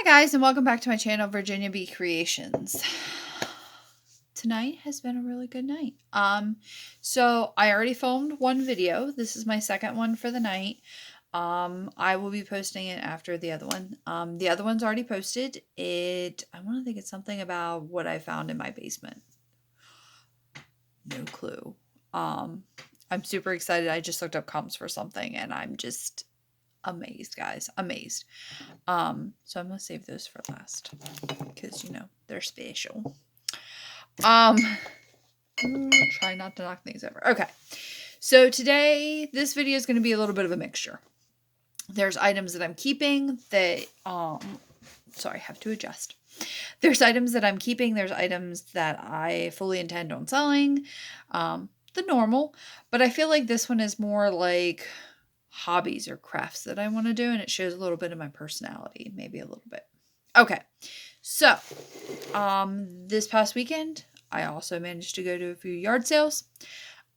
Hi guys, and welcome back to my channel, Virginia B Creations. Tonight has been a really good night. So I already filmed one video. This is my second one for the night. I will be posting it after the other one. The other one's already posted. I want to think it's something about what I found in my basement. No clue. I'm super excited. I just looked up comps for something and I'm just amazed, guys. Amazed. So I'm gonna save those for last because they're special. Try not to knock things over. Okay, so today this video is going to be a little bit of a mixture. There's items that I'm keeping that sorry, I have to adjust. There's items that I'm keeping. There's items that I fully intend on selling. The normal, but I feel like this one is more like hobbies or crafts that I want to do, and it shows a little bit of my personality, maybe a little bit. Okay, so this past weekend I also managed to go to a few yard sales,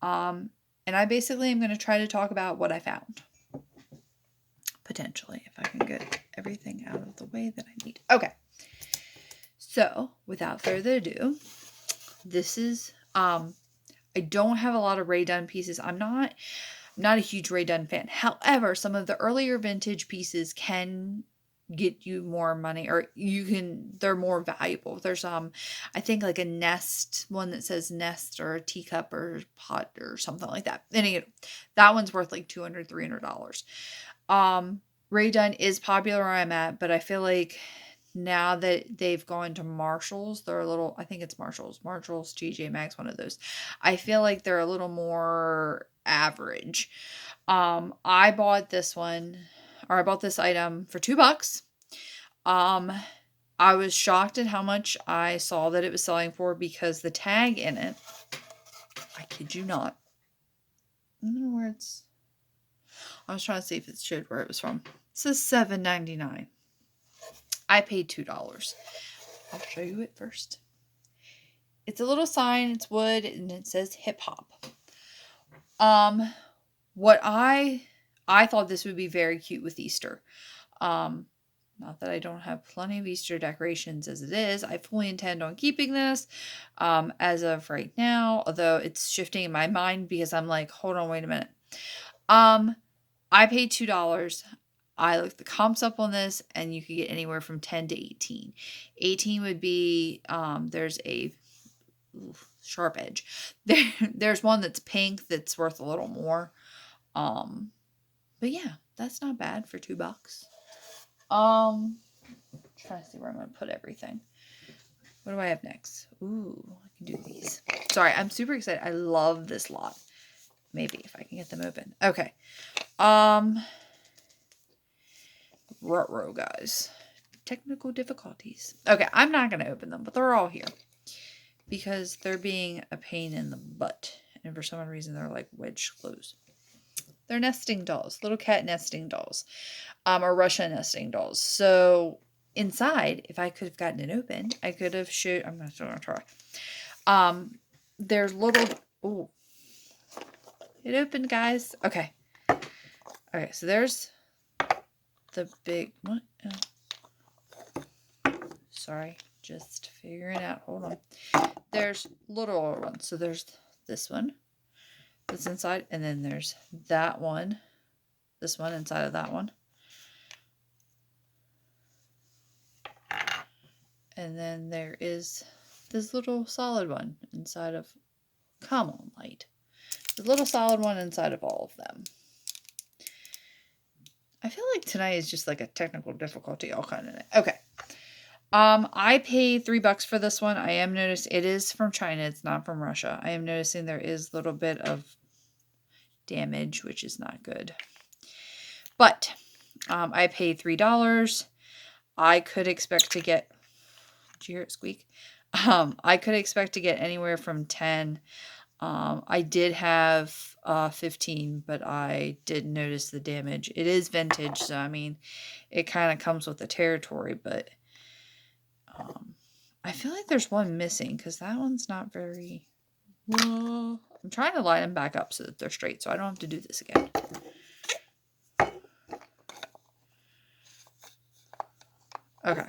and I basically am going to try to talk about what I found, potentially, if I can get everything out of the way that I need. Okay, so without further ado, this is I don't have a lot of Rae Dunn pieces. I'm not a huge Rae Dunn fan. However, some of the earlier vintage pieces can get you more money, or they're more valuable. There's I think like a nest one that says nest, or a teacup or pot or something like that. And that one's worth like $200, $300. Rae Dunn is popular where I'm at, but I feel like now that they've gone to Marshalls, they're a little, I think it's Marshalls, TJ Maxx, one of those. I feel like they're a little more average. I bought this item for $2. I was shocked at how much I saw that it was selling for, because the tag in it, I kid you not, I don't know where it's, I was trying to see if it showed where it was from. It says $7.99. I paid $2. I'll show you it first. It's a little sign, it's wood, and it says hip hop. What I thought this would be very cute with Easter. Not that I don't have plenty of Easter decorations as it is. I fully intend on keeping this as of right now, although it's shifting in my mind because I'm like, hold on, wait a minute. I paid $2. I looked the comps up on this, and you could get anywhere from 10 to 18. 18 would be, there's a sharp edge. There's one that's pink that's worth a little more. But yeah, that's not bad for $2. Trying to see where I'm going to put everything. What do I have next? Ooh, I can do these. Sorry, I'm super excited. I love this lot. Maybe if I can get them open. Okay. Ruh-roh, guys. Technical difficulties. Okay, I'm not going to open them, but they're all here because they're being a pain in the butt. And for some reason, they're like wedged closed. They're nesting dolls, little cat nesting dolls, or Russia nesting dolls. So inside, if I could have gotten it open, I could have showed. I'm not going to try. There's little. Oh, it opened, guys. Okay. Okay, so there's the big. What? Sorry, just figuring out. Hold on. There's little ones. So there's this one that's inside, and then there's that one. This one inside of that one. And then there is this little solid one inside of, come on, light. The little solid one inside of all of them. I feel like tonight is just like a technical difficulty all kind of night. Okay. I paid $3 for this one. I am noticing it is from China. It's not from Russia. I am noticing there is a little bit of damage, which is not good. But I paid $3. I could expect to get, did you hear it squeak? I could expect to get anywhere from 10. I did have 15, but I did notice the damage. It is vintage, so I mean, it kind of comes with the territory, but I feel like there's one missing because that one's not very well. I'm trying to line them back up so that they're straight, so I don't have to do this again. Okay.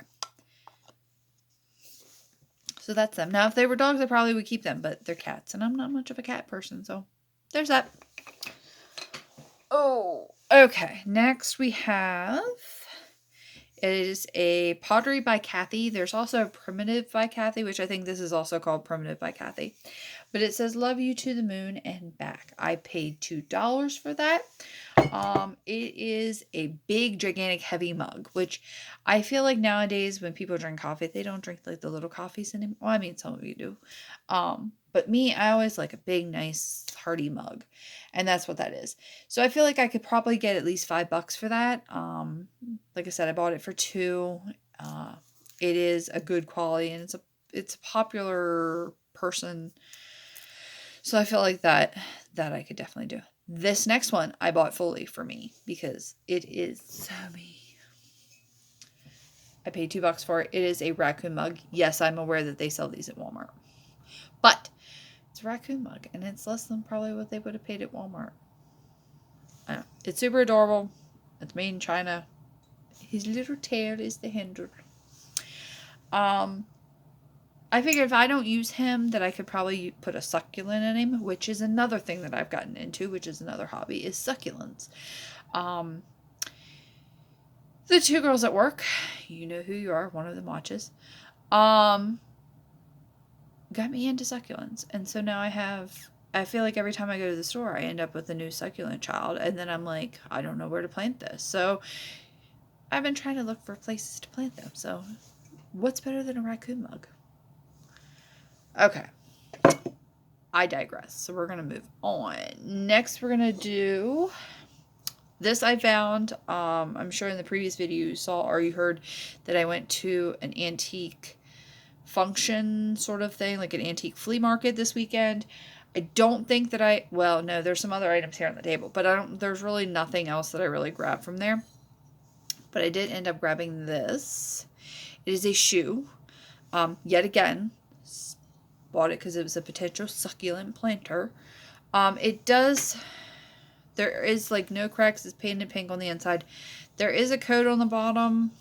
So that's them. Now, if they were dogs, I probably would keep them, but they're cats, and I'm not much of a cat person, so there's that. Oh, okay. Next we have, it is a Pottery by Kathy. There's also a Primitive by Kathy, which I think this is also called Primitive by Kathy. But it says, love you to the moon and back. I paid $2 for that. It is a big, gigantic, heavy mug, which I feel like nowadays when people drink coffee, they don't drink like the little coffees anymore. Well, I mean, some of you do. But me, I always like a big, nice, hearty mug. And that's what that is. So I feel like I could probably get at least $5 for that. Like I said, I bought it for $2. It is a good quality, and it's a popular person. So I feel like that I could definitely do. This next one I bought fully for me because it is so me. I paid $2 for it. It is a raccoon mug. Yes, I'm aware that they sell these at Walmart. But it's a raccoon mug, and it's less than probably what they would have paid at Walmart. I know. It's super adorable. It's made in China. His little tail is the handle. I figured if I don't use him, that I could probably put a succulent in him, which is another thing that I've gotten into, which is another hobby, is succulents. The two girls at work, you know who you are, one of them watches, got me into succulents. And so now I feel like every time I go to the store, I end up with a new succulent child. And then I'm like, I don't know where to plant this. So I've been trying to look for places to plant them. So what's better than a raccoon mug? Okay. I digress. So we're going to move on. Next, we're going to do... This I found, I'm sure in the previous video you saw or you heard that I went to an antique function sort of thing, like an antique flea market this weekend. I don't think that well, no, there's some other items here on the table, but there's really nothing else that I really grabbed from there. But I did end up grabbing this. It is a shoe. Yet again, bought it because it was a potential succulent planter. There is like no cracks. It's painted pink on the inside. There is a code on the bottom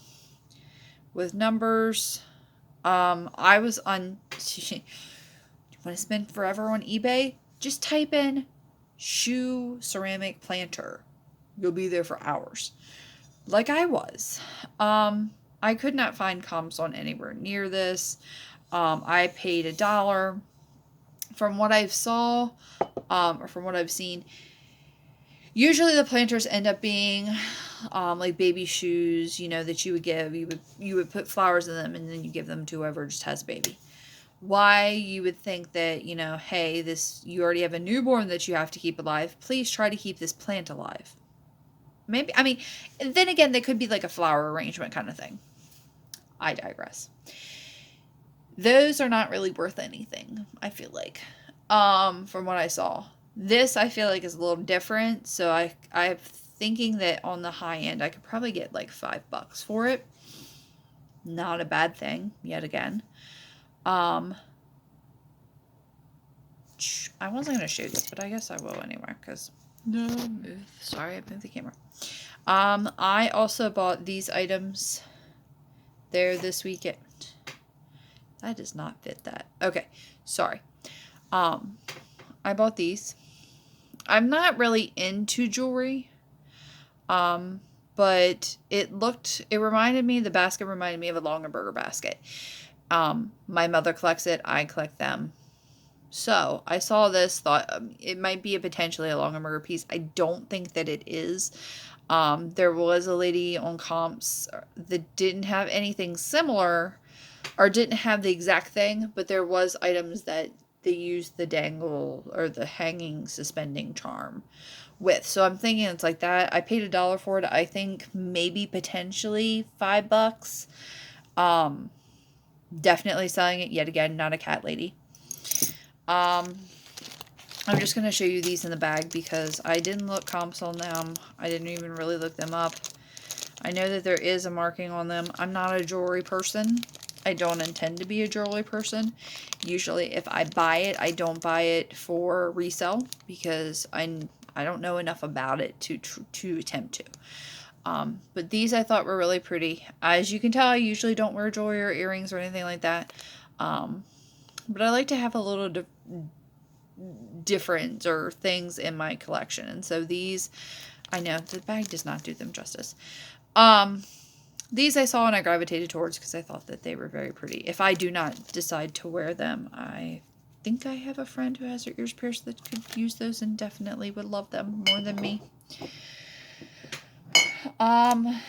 with numbers. I was on... You want to spend forever on eBay? Just type in shoe ceramic planter. You'll be there for hours. Like I was. I could not find comps on anywhere near this. I paid $1. From what I saw, or from what I've seen, usually the planters end up being like baby shoes, that you would give. You would put flowers in them and then you give them to whoever just has a baby. Why you would think that, hey, you already have a newborn that you have to keep alive. Please try to keep this plant alive. Maybe, then again, they could be like a flower arrangement kind of thing. I digress. Those are not really worth anything, I feel like, from what I saw. This, I feel like, is a little different, so I'm thinking that on the high end, I could probably get like $5 for it. Not a bad thing, yet again. I wasn't going to show this, but I guess I will anyway, because... Sorry, I moved the camera. I also bought these items there this weekend. That does not fit that. Okay, sorry. I bought these. I'm not really into jewelry. But the basket reminded me of a Longaberger basket. My mother collects it. I collect them. So I saw this, thought it might be potentially a Longaberger piece. I don't think that it is. There was a lady on comps that didn't have anything similar, or didn't have the exact thing, but there was items that they used the dangle or the hanging suspending charm with. So I'm thinking it's like that. I paid $1 for it. I think maybe potentially $5. Definitely selling it. Yet again, not a cat lady. I'm just going to show you these in the bag because I didn't look comps on them. I didn't even really look them up. I know that there is a marking on them. I'm not a jewelry person. I don't intend to be a jewelry person. Usually if I buy it, I don't buy it for resale because I don't know enough about it to attempt to. But these I thought were really pretty. As you can tell, I usually don't wear jewelry or earrings or anything like that. But I like to have a little different or things in my collection. And so these, I know the bag does not do them justice. These I saw and I gravitated towards because I thought that they were very pretty. If I do not decide to wear them, I think I have a friend who has her ears pierced that could use those and definitely would love them more than me. I'm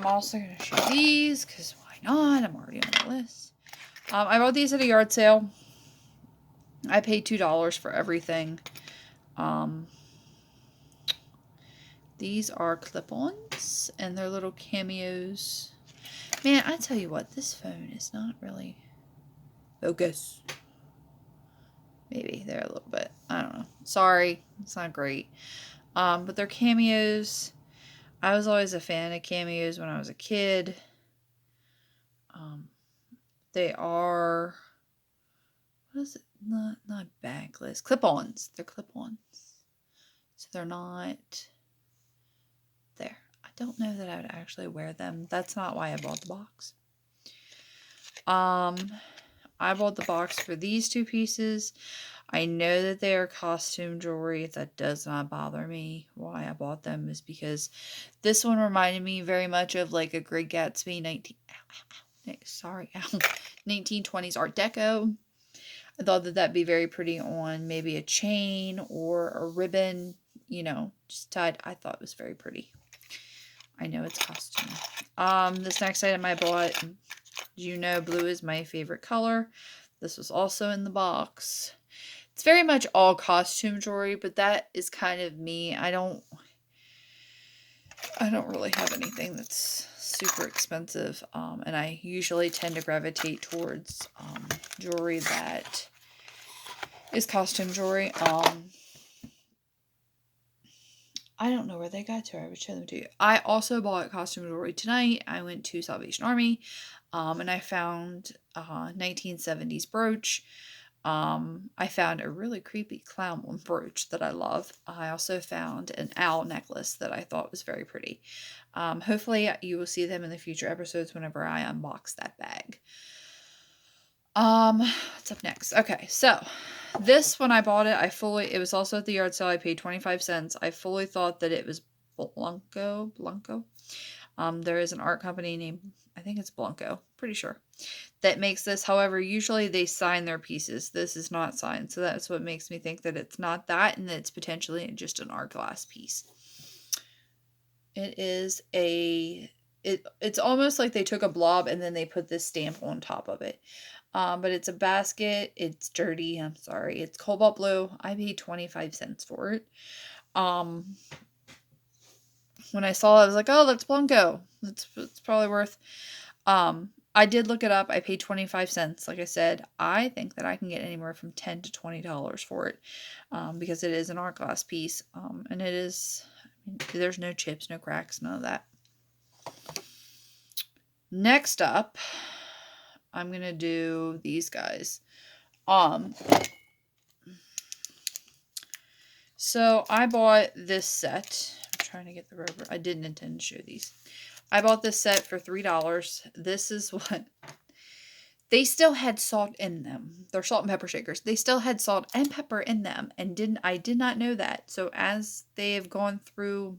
also going to show these because why not? I'm already on the list. I bought these at a yard sale. I paid $2 for everything. These are clip-ons and they're little cameos. Man, I tell you what, this phone is not really focus. Maybe they're a little bit, I don't know. Sorry, it's not great. But they're cameos. I was always a fan of cameos when I was a kid. They are, what is it? Not backless. Clip-ons. They're clip-ons. So they're not there. I don't know that I would actually wear them. That's not why I bought the box. I bought the box for these two pieces. I know that they are costume jewelry. That does not bother me. Why I bought them is because this one reminded me very much of like a Great Gatsby 1920s Art Deco. I thought that that'd be very pretty on maybe a chain or a ribbon, you know, just tied. I thought it was very pretty. I know it's costume. This next item I bought, you know, blue is my favorite color. This was also in the box. It's very much all costume jewelry, but that is kind of me. I don't really have anything that's super expensive, and I usually tend to gravitate towards jewelry that is costume jewelry. I don't know where they got to. I would show them to you. I also bought costume jewelry tonight. I went to Salvation Army, and I found a 1970s brooch. I found a really creepy clown brooch that I love. I also found an owl necklace that I thought was very pretty. Hopefully you will see them in the future episodes whenever I unbox that bag. What's up next? Okay, so this, when I bought it, it was also at the yard sale. I paid 25 cents. I fully thought that it was Blanco. There is an art company named, I think it's Blanco, pretty sure, that makes this. However, usually they sign their pieces. This is not signed, so that's what makes me think that it's not that, and that it's potentially just an art glass piece. It is it's almost like they took a blob and then they put this stamp on top of it. But it's a basket. It's dirty. I'm sorry. It's cobalt blue. I paid 25 cents for it. When I saw it, I was like, oh, that's Blanco. It's probably worth. I did look it up. I paid 25 cents. Like I said, I think that I can get anywhere from $10 to $20 for it, because it is an art glass piece. And it is, there's no chips, no cracks, none of that. Next up, I'm going to do these guys. So I bought this set. I'm trying to get the rubber. I didn't intend to show these. I bought this set for $3. This is what they still had salt in them. They're salt and pepper shakers. They still had salt and pepper in them, and I did not know that. So as they have gone through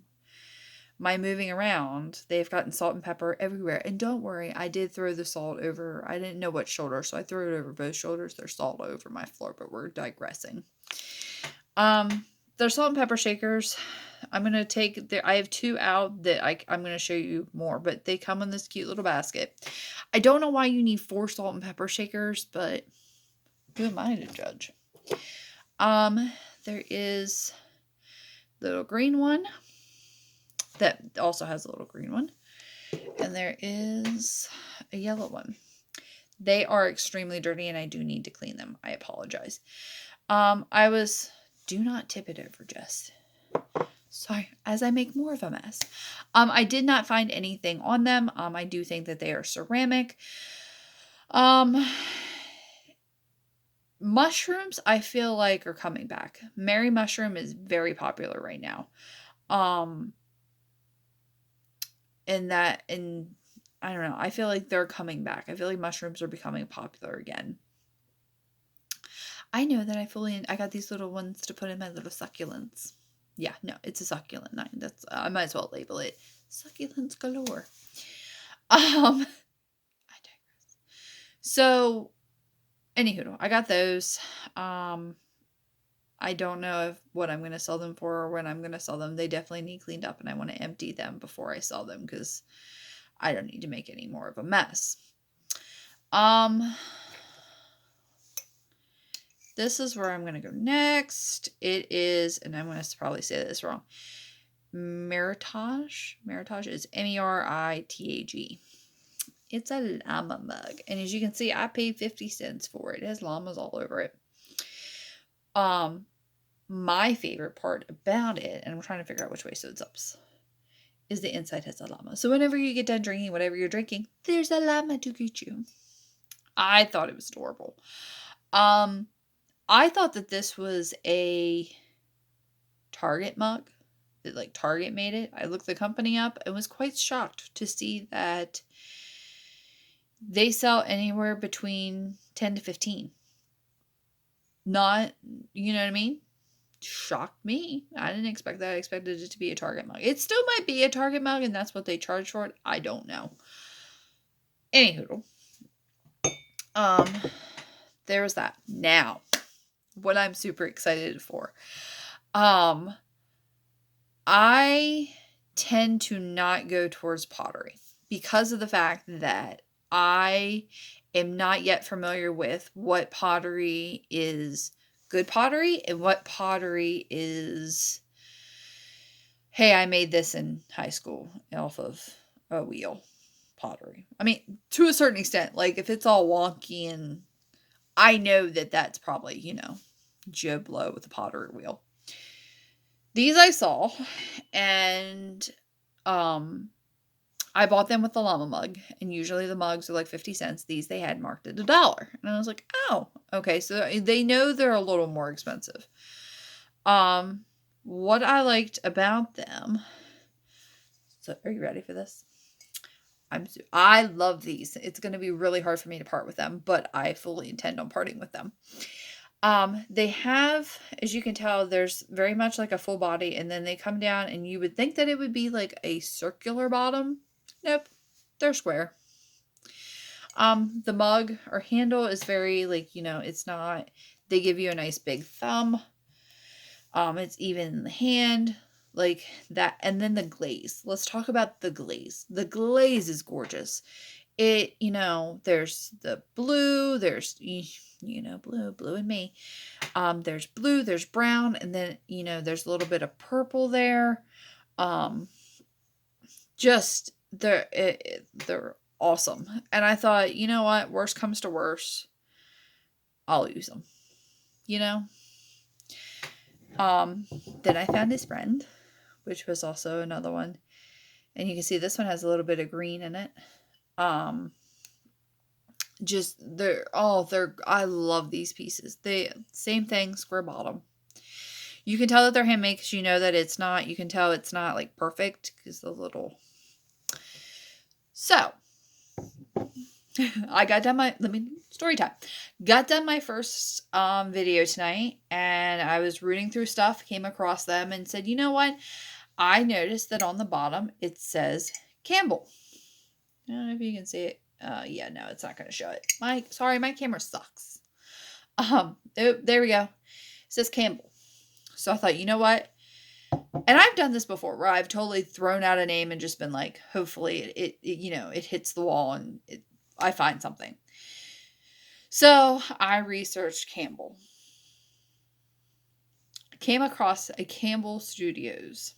my moving around, they've gotten salt and pepper everywhere. And don't worry, I did throw the salt over. I didn't know what shoulder, so I threw it over both shoulders. There's salt over my floor, but we're digressing. They're salt and pepper shakers. I'm going to take I have two out that I'm going to show you more, but they come in this cute little basket. I don't know why you need 4 salt and pepper shakers, but who am I to judge? There is the little green one that also has a little green one, and there is a yellow one. They are extremely dirty and I do need to clean them. I apologize. Do not tip it over, Jess. Sorry, as I make more of a mess. I did not find anything on them. I do think that they are ceramic. Mushrooms, I feel like, are coming back. Mary mushroom is very popular right now. and I don't know. I feel like they're coming back. I feel like mushrooms are becoming popular again. I know that I got these little ones to put in my little succulents. Yeah, no, it's a succulent 9. That's I might as well label it succulents galore. I digress. So, anywho, I got those. I don't know if what I'm going to sell them for or when I'm going to sell them. They definitely need cleaned up, and I want to empty them before I sell them because I don't need to make any more of a mess. This is where I'm going to go next. It is, and I'm going to probably say this wrong, Meritage. Meritage is Meritage. It's a llama mug. And as you can see, I paid 50 cents for it. It has llamas all over it. My favorite part about it, and I'm trying to figure out which way so it's up, is the inside has a llama. So whenever you get done drinking whatever you're drinking, there's a llama to greet you. I thought it was adorable. I thought that this was a Target mug. That like Target made it. I looked the company up and was quite shocked to see that they sell anywhere between 10 to 15. Not, you know what I mean? Shocked me. I didn't expect that. I expected it to be a Target mug. It still might be a Target mug, and that's what they charge for it. I don't know. Anywho, there was that. Now, what I'm super excited for. I tend to not go towards pottery because of the fact that I am not yet familiar with what pottery is good pottery and what pottery is, hey, I made this in high school off of a wheel pottery. I mean, to a certain extent, like if it's all wonky, and I know that that's probably, Joe Blow with a pottery wheel. These I saw, and I bought them with the llama mug, and usually the mugs are like 50 cents. These they had marked at $1. And I was like, oh, okay. So they know they're a little more expensive. What I liked about them. So are you ready for this? I love these. It's going to be really hard for me to part with them, but I fully intend on parting with them. They have, as you can tell, there's very much like a full body, and then they come down, and you would think that it would be like a circular bottom. Nope, they're square. The mug or handle is very like, it's not, they give you a nice big thumb. It's even in the hand like that. And then the glaze. Let's talk about the glaze. The glaze is gorgeous. It, there's the blue, there's, blue and me. There's blue, there's brown, and then, there's a little bit of purple there. Just they're awesome. And I thought, you know what, worst comes to worst, I'll use them. Then I found his friend, which was also another one. And you can see this one has a little bit of green in it. I love these pieces. Same thing, square bottom. You can tell that they're handmade because you know that it's not, you can tell it's not like perfect because the little. So, I got done story time. Got done my first video tonight, and I was rooting through stuff, came across them, and said, you know what? I noticed that on the bottom it says Campbell. I don't know if you can see it. Yeah, no, it's not going to show it. My camera sucks. There we go. It says Campbell. So I thought, you know what? And I've done this before where I've totally thrown out a name and just been like, hopefully it hits the wall and I find something. So I researched Campbell. Came across a Campbell Studios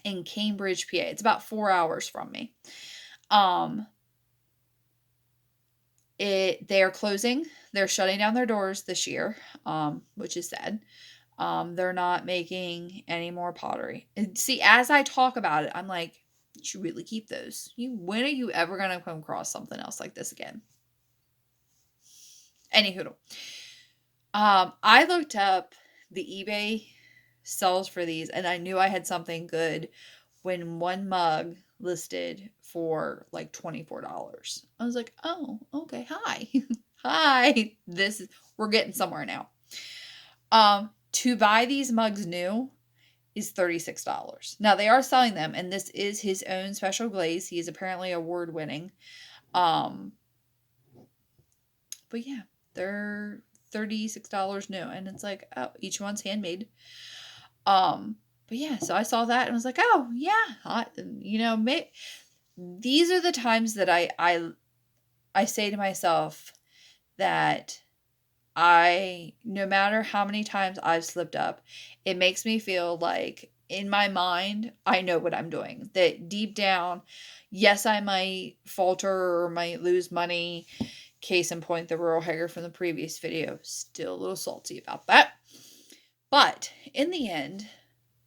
in Cambridge, PA. It's about 4 hours from me. They are closing. They're shutting down their doors this year, which is sad. They're not making any more pottery. And see, as I talk about it, I'm like, you should really keep those. When are you ever going to come across something else like this again? Anywho, I looked up the eBay sells for these, and I knew I had something good when one mug listed for like $24. I was like, oh, okay, hi. Hi. We're getting somewhere now. To buy these mugs new is $36. Now they are selling them, and this is his own special glaze. He is apparently award winning. But yeah, they're $36 new, and it's like, oh, each one's handmade. But yeah, so I saw that and was like, oh yeah, these are the times that I say to myself that no matter how many times I've slipped up, it makes me feel like in my mind, I know what I'm doing. That deep down, yes, I might falter or might lose money. Case in point, the rural hair from the previous video. Still a little salty about that. But in the end,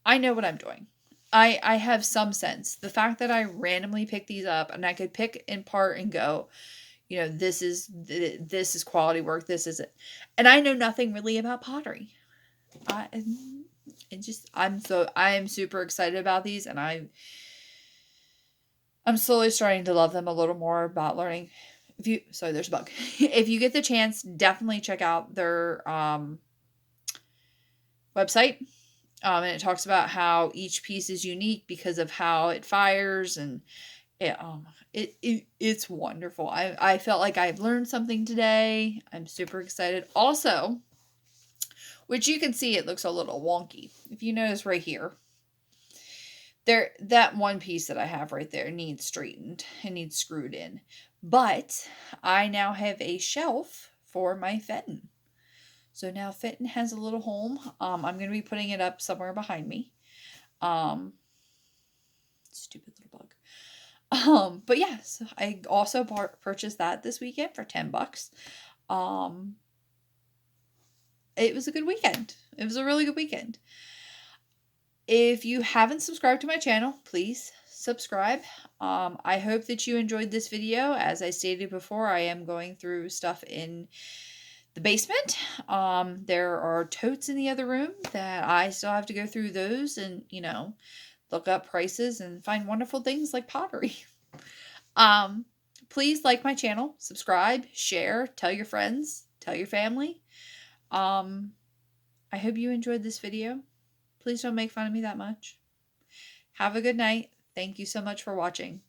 I know what I'm doing. I have some sense. The fact that I randomly pick these up and I could pick in part and go, this is quality work. This is it. And I know nothing really about pottery. I am super excited about these, and I'm slowly starting to love them a little more about learning. There's a bug. If you get the chance, definitely check out their website. And it talks about how each piece is unique because of how it fires, and it's wonderful. I felt like I've learned something today. I'm super excited. Also, which you can see it looks a little wonky. If you notice right here, that one piece that I have right there needs straightened and needs screwed in. But I now have a shelf for my Fenton. So now Fenton has a little home. I'm going to be putting it up somewhere behind me. Stupid little bug. But yeah, so I also purchased that this weekend for $10. It was a good weekend. It was a really good weekend. If you haven't subscribed to my channel, please subscribe. I hope that you enjoyed this video. As I stated before, I am going through stuff in the basement. There are totes in the other room that I still have to go through those and, look up prices and find wonderful things like pottery. Please like my channel, subscribe, share, tell your friends, tell your family. I hope you enjoyed this video. Please don't make fun of me that much. Have a good night. Thank you so much for watching.